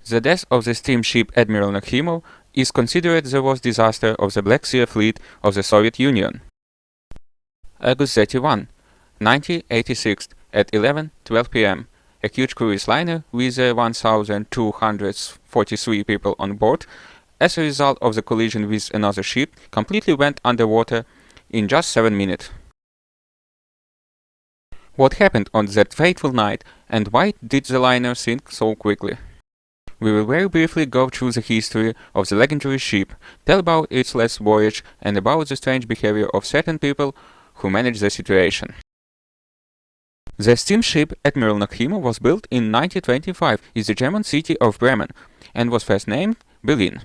The death of the steamship Admiral Nakhimov is considered the worst disaster of the Black Sea Fleet of the Soviet Union. August 31, 1986, at 11:12 p.m., a huge cruise liner with 1,243 people on board, as a result of the collision with another ship, completely went underwater in just 7 minutes. What happened on that fateful night, and why did the liner sink so quickly? We will very briefly go through the history of the legendary ship, tell about its last voyage, and about the strange behavior of certain people who managed the situation. The steamship Admiral Nakhimov was built in 1925 in the German city of Bremen and was first named Berlin.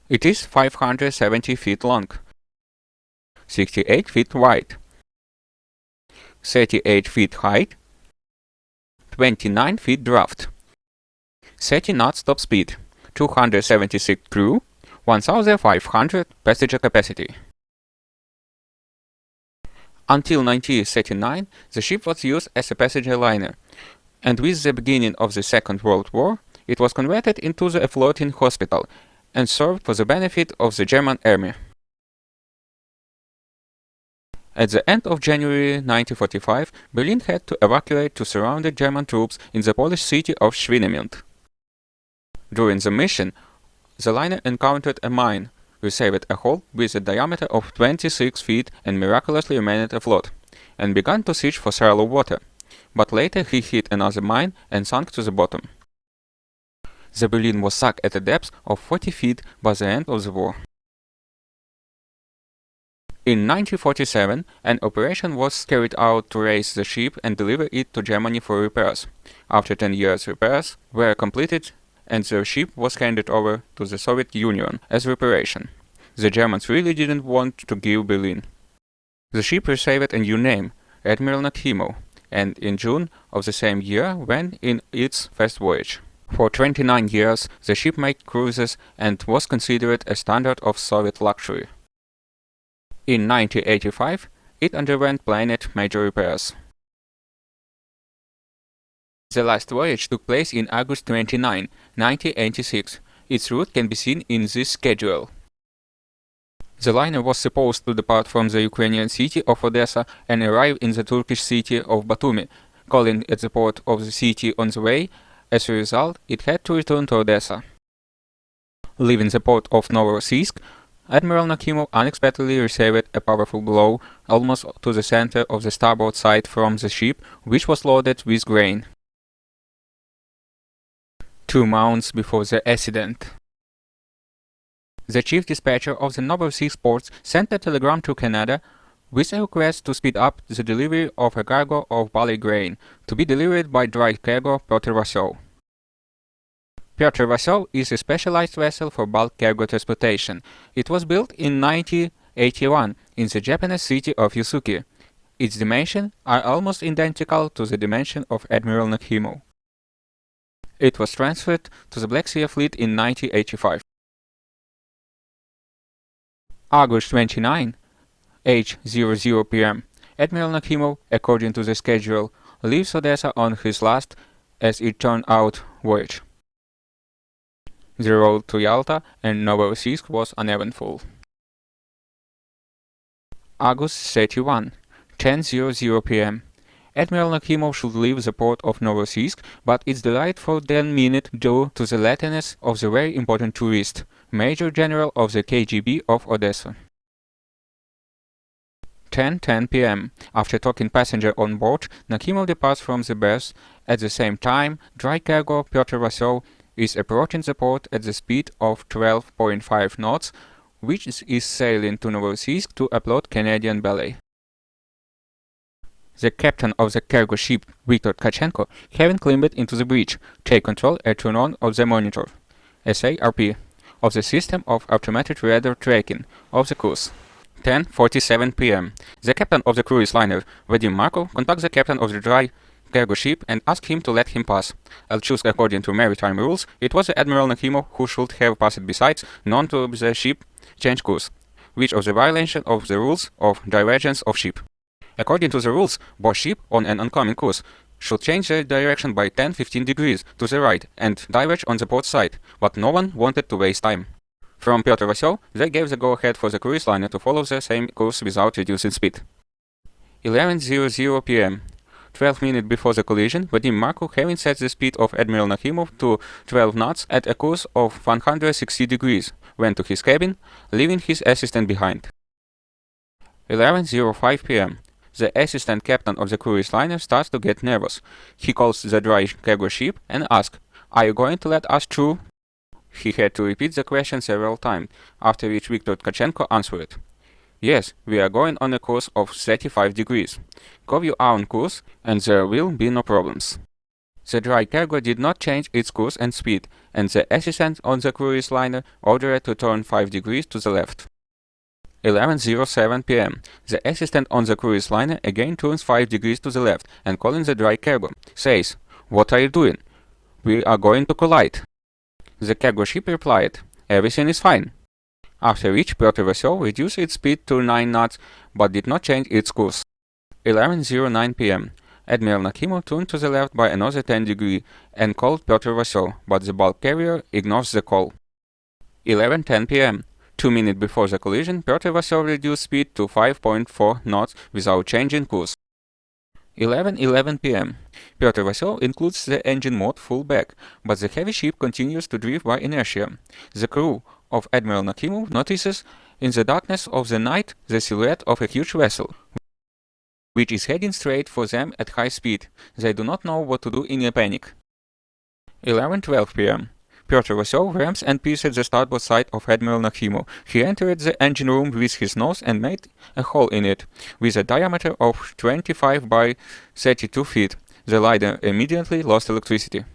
It is 570 feet long, 68 feet wide, 38 feet high, 29 feet draft, 30 knots top speed, 276 crew, 1,500 passenger capacity. Until 1939, the ship was used as a passenger liner, and with the beginning of the Second World War, it was converted into a floating hospital and served for the benefit of the German army. At the end of January 1945, Berlin had to evacuate to surrounded German troops in the Polish city of Swinemund. During the mission, the liner encountered a mine, received a hole with a diameter of 26 feet and miraculously remained afloat, and began to search for shallow water, but later he hit another mine and sank to the bottom. The Berlin was sunk at a depth of 40 feet by the end of the war. In 1947, an operation was carried out to raise the ship and deliver it to Germany for repairs. After 10 years, repairs were completed and the ship was handed over to the Soviet Union as reparation. The Germans really didn't want to give Berlin. The ship received a new name, Admiral Nakhimov, and in June of the same year went in its first voyage. For 29 years, the ship made cruises and was considered a standard of Soviet luxury. In 1985, it underwent planned major repairs. The last voyage took place in August 29, 1986. Its route can be seen in this schedule. The liner was supposed to depart from the Ukrainian city of Odesa and arrive in the Turkish city of Batumi, calling at the port of the city on the way. As a result, it had to return to Odessa. Leaving the port of Novorossiysk, Admiral Nakhimov unexpectedly received a powerful blow almost to the center of the starboard side from the ship, which was loaded with grain. 2 months before the accident, the chief dispatcher of the Novorossiysk ports sent a telegram to Canada with a request to speed up the delivery of a cargo of barley grain to be delivered by dry cargo Pyotr Vasov. Pyotr Vasov is a specialized vessel for bulk cargo transportation. It was built in 1981 in the Japanese city of Yusuki. Its dimensions are almost identical to the dimension of Admiral Nakhimov. It was transferred to the Black Sea Fleet in 1985. August 29, 8:00 p.m. Admiral Nakhimov, according to the schedule, leaves Odessa on his last, as it turned out, voyage. The road to Yalta and Novorossiysk was uneventful. August 31, 10:00 p.m. Admiral Nakhimov should leave the port of Novorossiysk, but it's delayed for 10 minutes due to the lateness of the very important tourist, Major General of the KGB of Odessa. 10:10 p.m. After talking passenger on board, Nakhimov departs from the berth. At the same time, dry cargo Pyotr Vasov is approaching the port at the speed of 12.5 knots, which is sailing to Novorossiysk to upload Canadian ballet. The captain of the cargo ship, Viktor Tkachenko, having climbed into the bridge, take control and turn on of the monitor, SARP, of the system of automated radar tracking of the course. 10:47 p.m. The captain of the cruise liner, Vadim Markov, contacts the captain of the dry cargo ship and asks him to let him pass. I'll choose according to maritime rules. It was the Admiral Nakhimov who should have passed besides, none to the ship change course, which of the violation of the rules of divergence of ship. According to the rules, both ships on an oncoming course should change their direction by 10-15 degrees to the right and diverge on the port side, but no one wanted to waste time. From Pyotr Vassil, they gave the go-ahead for the cruise liner to follow the same course without reducing speed. 11:00 p.m. 12 minutes before the collision, Vadim Markov, having set the speed of Admiral Nakhimov to 12 knots at a course of 160 degrees, went to his cabin, leaving his assistant behind. 11:05 p.m. The assistant captain of the cruise liner starts to get nervous. He calls the dry cargo ship and asks, "Are you going to let us through?" He had to repeat the question several times, after which Viktor Tkachenko answered, "Yes, we are going on a course of 35 degrees. Go your own course and there will be no problems." The dry cargo did not change its course and speed, and the assistant on the cruise liner ordered it to turn 5 degrees to the left. 11:07 p.m. The assistant on the cruise liner again turns 5 degrees to the left and calling the dry cargo, says, "What are you doing? We are going to collide." The cargo ship replied, "Everything is fine." After which Pyotr Vassil reduced its speed to 9 knots but did not change its course. 11:09 p.m. Admiral Nakhimov turned to the left by another 10 degrees and called Pyotr Vassil, but the bulk carrier ignores the call. 11:10 p.m. 2 minutes before the collision, Pyotr Vassil reduced speed to 5.4 knots without changing course. 11:11 p.m. Pyotr Vassil includes the engine mode full back, but the heavy ship continues to drift by inertia. The crew of Admiral Nakhimov notices in the darkness of the night the silhouette of a huge vessel, which is heading straight for them at high speed. They do not know what to do in a panic. 11:12 p.m. Pyotr Vassil ramps and peers at the starboard side of Admiral Nakhimov. He entered the engine room with his nose and made a hole in it, with a diameter of 25 by 32 feet. The liner immediately lost electricity.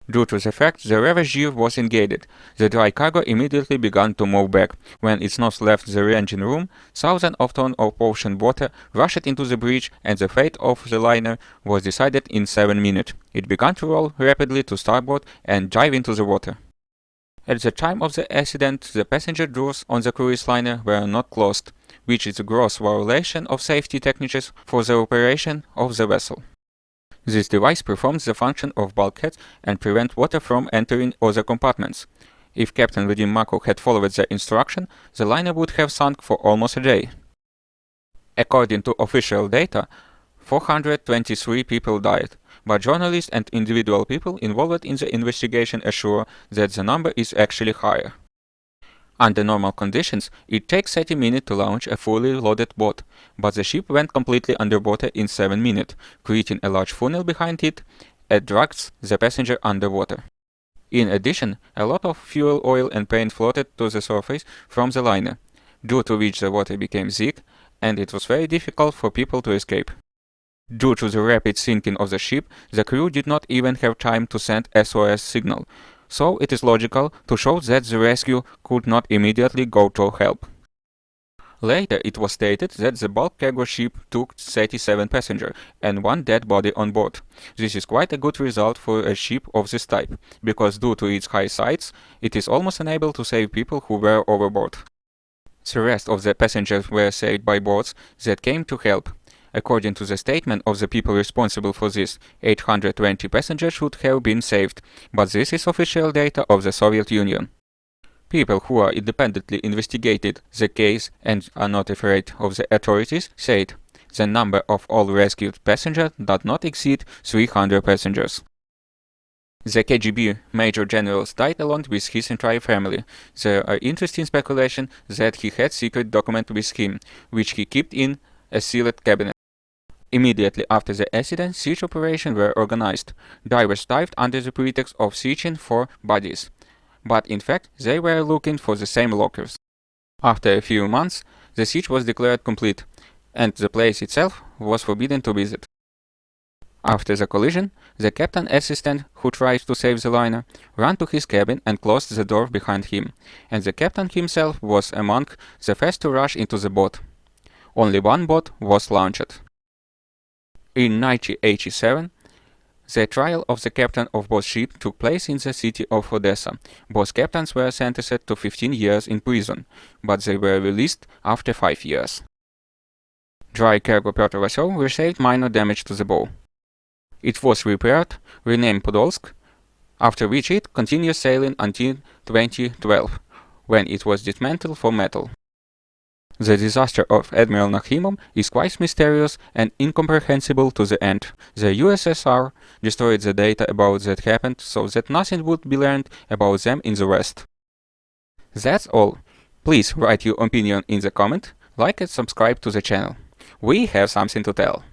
Due to the fact the reverse gear was engaged, the dry cargo immediately began to move back. When its nose left the engine room, thousands of tons of ocean water rushed into the breach, and the fate of the liner was decided in 7 minutes. It began to roll rapidly to starboard and dive into the water. At the time of the accident, the passenger doors on the cruise liner were not closed, which is a gross violation of safety techniques for the operation of the vessel. This device performs the function of bulkheads and prevents water from entering other compartments. If Captain Vadim Markov had followed the instruction, the liner would have sunk for almost a day. According to official data, 423 people died, but journalists and individual people involved in the investigation assure that the number is actually higher. Under normal conditions, it takes 30 minutes to launch a fully loaded boat, but the ship went completely underwater in 7 minutes, creating a large funnel behind it and drags the passenger underwater. In addition, a lot of fuel, oil and paint floated to the surface from the liner, due to which the water became thick and it was very difficult for people to escape. Due to the rapid sinking of the ship, the crew did not even have time to send SOS signal, so it is logical to show that the rescue could not immediately go to help. Later it was stated that the bulk cargo ship took 37 passengers and 1 dead body on board. This is quite a good result for a ship of this type, because due to its high size, it is almost unable to save people who were overboard. The rest of the passengers were saved by boats that came to help. According to the statement of the people responsible for this, 820 passengers should have been saved, but this is official data of the Soviet Union. People who are independently investigated the case and are not afraid of the authorities said the number of all rescued passengers does not exceed 300 passengers. The KGB Major General died along with his entire family. There are interesting speculation that he had secret document with him, which he kept in a sealed cabinet. Immediately after the accident, search operations were organized. Divers dived under the pretext of searching for bodies, but in fact they were looking for the same lockers. After a few months, the search was declared complete, and the place itself was forbidden to visit. After the collision, the captain assistant who tried to save the liner ran to his cabin and closed the door behind him, and the captain himself was among the first to rush into the boat. Only 1 boat was launched. In 1987, the trial of the captain of both ships took place in the city of Odesa. Both captains were sentenced to 15 years in prison, but they were released after 5 years. Dry cargo Pyotr Vassil received minor damage to the bow. It was repaired, renamed Podolsk, after which it continued sailing until 2012, when it was dismantled for metal. The disaster of Admiral Nakhimov is quite mysterious and incomprehensible to the end. The USSR destroyed the data about that happened so that nothing would be learned about them in the West. That's all. Please write your opinion in the comment, like and subscribe to the channel. We have something to tell.